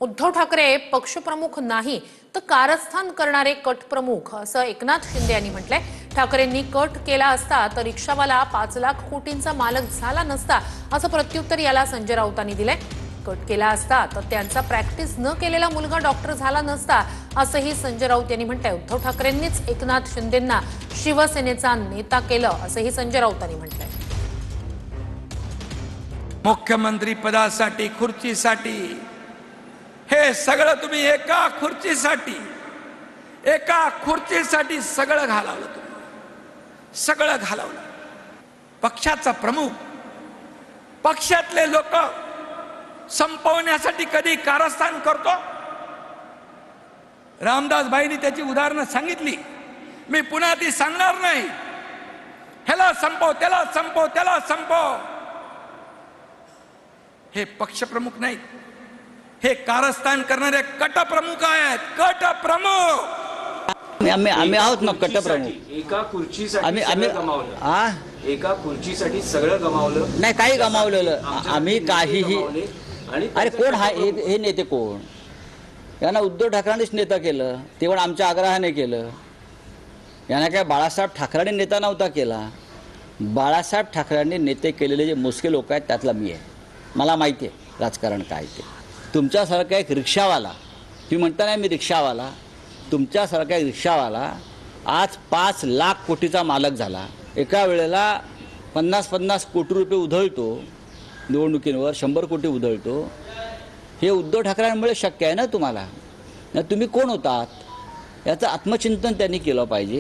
उद्धव ठाकरे पक्षप्रमुख नाही तर कारस्थान करणारे कटप्रमुख असं एकनाथ शिंदे यांनी म्हटलंय। ठाकरेंनी कट केला असता तर रिक्षावाला 5 लाख कोटींचा मालक झाला नसता असं प्रत्युत्तर याला संजय राऊतांनी दिलंय। कट केला असता तर त्यांचा प्रॅक्टिस न केलेला मुलगा डॉक्टर झाला नसता असंही संजय राऊत यांनी म्हटलंय। उद्धव ठाकरेंनीच एकनाथ शिंदेंना शिवसेनेचा नेता केलं असंही संजय राऊतांनी म्हटलंय। मुख्यमंत्री पदासाठी खुर्चीसाठी हे सगळं तुम्ही एका खुर्चीसाठी सगळं घालवलं, तुम्ही सगळं घालवलं। पक्षाचा प्रमुख पक्षातले लोक संपवण्यासाठी कधी कारस्थान करतो? रामदास भाईंनी त्याची उदाहरणं सांगितली, मी पुन्हा ती सांगणार नाही। ह्याला संपव, त्याला संपव, त्याला संपव, हे पक्षप्रमुख नाहीत, हे कारस्थान करणारे कटप्रमुख आहेत। कटप्रमुख आम्ही आहोत ना, कटप्रमुख। एका खुर्चीसाठी सगळं गमावलं, एका खुर्चीसाठी सगळं गमावलं नाही, काही गमावलेलं आम्ही काहीही। अरे कोण हा हे नेते? कोण? यांना उद्धव ठाकरेंनीच नेता केलं, ते पण आमच्या आग्रहाने केलं। यांना काय बाळासाहेब ठाकरेंनी नेता नव्हता केला। बाळासाहेब ठाकरेंनी नेते केलेले जे मोजके लोक आहेत त्यातला मी आहे। मला माहिती आहे राजकारण काय ते। तुमच्यासारखा एक रिक्षावाला, तुम्ही म्हणता नाही मी रिक्षावाला, तुमच्यासारखा एक रिक्षावाला आज 5 लाख कोटीचा मालक झाला। एका वेळेला 50-50 कोटी रुपये उधळतो निवडणुकींवर, 100 कोटी उधळतो। हे उद्धव ठाकरेंमुळे शक्य आहे ना तुम्हाला। तुम्ही कोण होतात याचं आत्मचिंतन त्यांनी केलं पाहिजे।